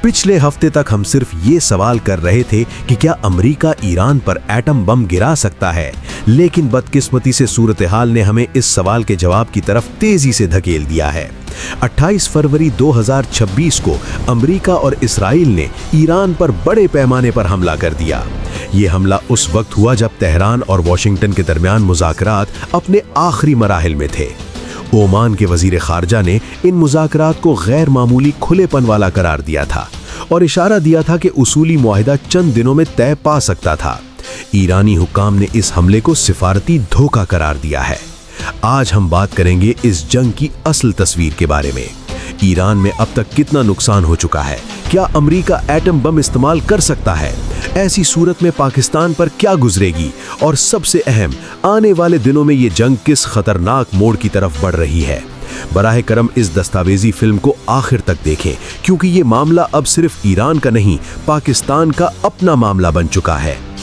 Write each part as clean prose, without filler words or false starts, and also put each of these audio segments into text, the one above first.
पिछले हफ्ते तक हम सिर्फ ये सवाल कर रहे थे कि क्या अमेरिका ईरान पर एटम बम गिरा सकता है, लेकिन बदकिस्मती से सूरत हाल ने हमें इस सवाल के जवाब की तरफ तेजी से धकेल दिया है। 28 फरवरी 2026 को अमेरिका और इस्राइल ने ईरान पर बड़े पैमाने पर हमला कर दिया। ये हमला उस वक्त हुआ जब तेहरान और वॉशिंगटन के दरमियान मुज़ाकरात अपने आखिरी मराहिल में थे। ओमान के वजीर खारजा ने इन मुज़ाकरात को गैर मामूली खुलेपन वाला करार दिया था और इशारा दिया था कि उसूली मुआहिदा चंद दिनों में तय पा सकता था। ईरानी हुक्काम ने इस हमले को सिफारती धोखा करार दिया है। आज हम बात करेंगे इस जंग की असल तस्वीर के बारे में। ईरान में अब तक कितना नुकसान हो चुका है, क्या अमेरिका एटम बम इस्तेमाल कर सकता है, ऐसी सूरत में पाकिस्तान पर क्या गुजरेगी, और सबसे अहम, आने वाले दिनों में ये जंग किस खतरनाक मोड़ की तरफ बढ़ रही है। बराह करम इस दस्तावेजी फिल्म को आखिर तक देखें, क्योंकि ये मामला अब सिर्फ ईरान का नहीं, पाकिस्तान का अपना मामला बन चुका है।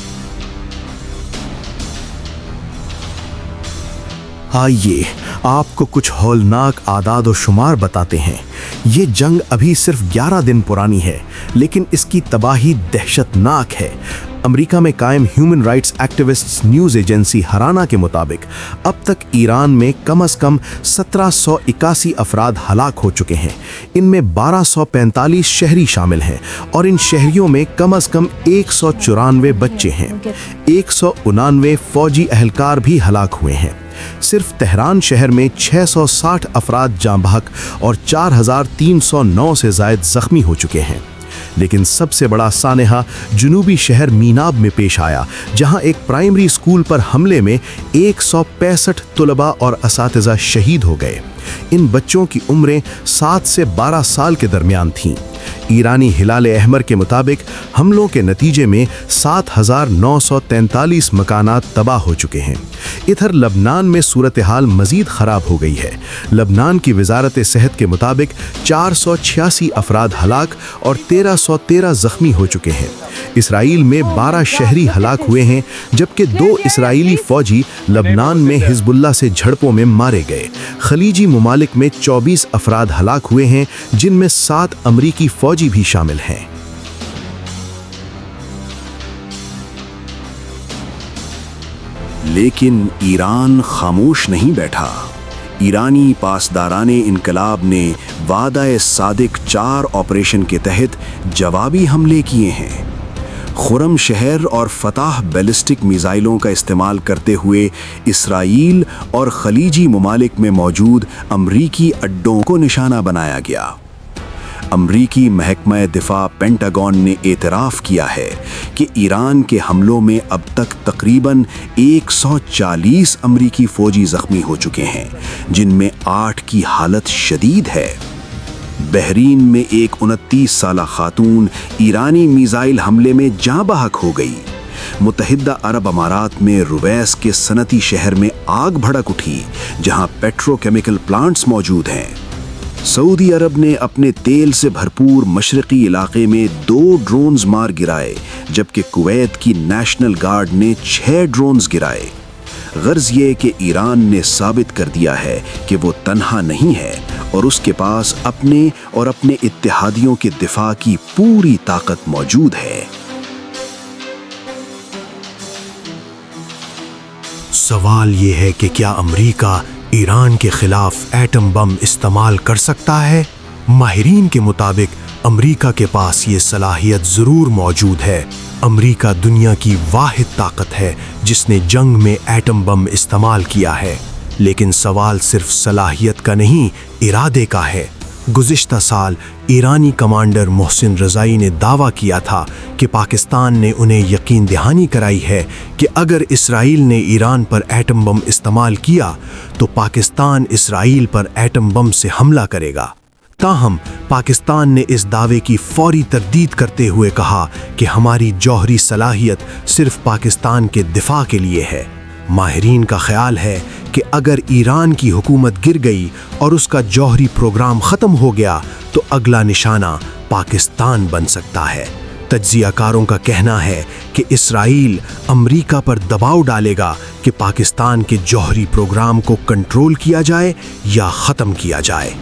आइए आपको कुछ हौलनाक आदाद और शुमार बताते हैं। ये जंग अभी सिर्फ 11 दिन पुरानी है, लेकिन इसकी तबाही दहशतनाक है। अमेरिका में कायम human rights activists news agency हराना के मुताबिक अब तक ईरान में कम से कम 1781 अफराद हलाक हो चुके हैं। इनमें 1245 शहरी शामिल हैं और इन शहरियों में कम से कम 194 बच्चे हैं। 189 फौजी अहलकार भी हलाक हुए हैं। सिर्फ तेहरान शहर में 660 अफराद जाँ बहक और 4309 से ज़ायद ज़ख्मी हो चुके हैं। लेकिन सबसे बड़ा सानेहा जुनूबी शहर मीनाब में पेश आया, जहां एक प्राइमरी स्कूल पर हमले में 165 तुलबा और असातिज़ा शहीद हो गए। इन बच्चों की उम्रें 7 से 12 साल के दरमियान थीं। ईरानी हिलाल अहमर के मुताबिक हमलों के नतीजे में 7,943 मकानात तबाह हो चुके हैं। इधर लबनान में सूरत हाल मज़ीद ख़राब हो गई है। लबनान की वजारत सेहत के मुताबिक 486 अफराद हलाक और 1313 ज़ख्मी हो चुके हैं। इसराइल में 12 शहरी हलाक हुए हैं, जबकि 2 इसराइली फ़ौजी लबनान में हिज़्बुल्लाह से झड़पों में मारे गए। खलीजी ममालिक में 24 अफराद हलाक हुए हैं, जिनमें 7 अमरीकी फ़ौजी भी शामिल हैं। लेकिन ईरान खामोश नहीं बैठा। ईरानी पासदाराने इनकलाब ने वादा सादिक 4 ऑपरेशन के तहत जवाबी हमले किए हैं। खुरम शहर और फताह बैलिस्टिक मिसाइलों का इस्तेमाल करते हुए इसराइल और खलीजी ममालिक में मौजूद अमरीकी अड्डों को निशाना बनाया गया। अमरीकी महकमा दिफा पेंटागन ने एतराफ़ किया है कि ईरान के हमलों में अब तक तकरीबन 140 अमरीकी फ़ौजी ज़ख्मी हो चुके हैं, जिनमें 8 की हालत शदीद है। बहरीन में एक 29 साला खातून ईरानी मिसाइल हमले में जाँ बहक हो गई। मुत्तहिदा अरब अमारात में रुवैस के सनती शहर में आग भड़क उठी, जहां पेट्रोकेमिकल प्लांट्स मौजूद हैं। सऊदी अरब ने अपने तेल से भरपूर मशरकी इलाके में 2 ड्रोन्स मार गिराए, जबकि कुवैत की नेशनल गार्ड ने 6 ड्रोन्स गिराए। गर्ज ये कि ईरान ने साबित कर दिया है कि वो तन्हा नहीं है और उसके पास अपने और अपने इत्तेहादियों के दिफा की पूरी ताकत मौजूद है। सवाल ये है कि क्या अमेरिका ईरान के खिलाफ एटम बम इस्तेमाल कर सकता है? माहिरीन के मुताबिक अमेरिका के पास ये सलाहियत ज़रूर मौजूद है। अमेरिका दुनिया की वाहिद ताकत है जिसने जंग में एटम बम इस्तेमाल किया है। लेकिन सवाल सिर्फ सलाहियत का नहीं, इरादे का है। गुज़िश्ता साल ईरानी कमांडर मोहसिन रज़ाई ने दावा किया था कि पाकिस्तान ने उन्हें यकीन दहानी कराई है कि अगर इसराइल ने ईरान पर एटम बम इस्तेमाल किया तो पाकिस्तान इसराइल पर एटम बम से हमला करेगा। ताहम पाकिस्तान ने इस दावे की फौरी तरदीद करते हुए कहा कि हमारी जौहरी सलाहियत सिर्फ पाकिस्तान के दिफा के लिए है। माहिरीन का ख्याल है कि अगर ईरान की हुकूमत गिर गई और उसका जौहरी प्रोग्राम ख़त्म हो गया तो अगला निशाना पाकिस्तान बन सकता है। तज्ज़ियाकारों का कहना है कि इसराइल अमेरिका पर दबाव डालेगा कि पाकिस्तान के जौहरी प्रोग्राम को कंट्रोल किया जाए या ख़त्म किया जाए।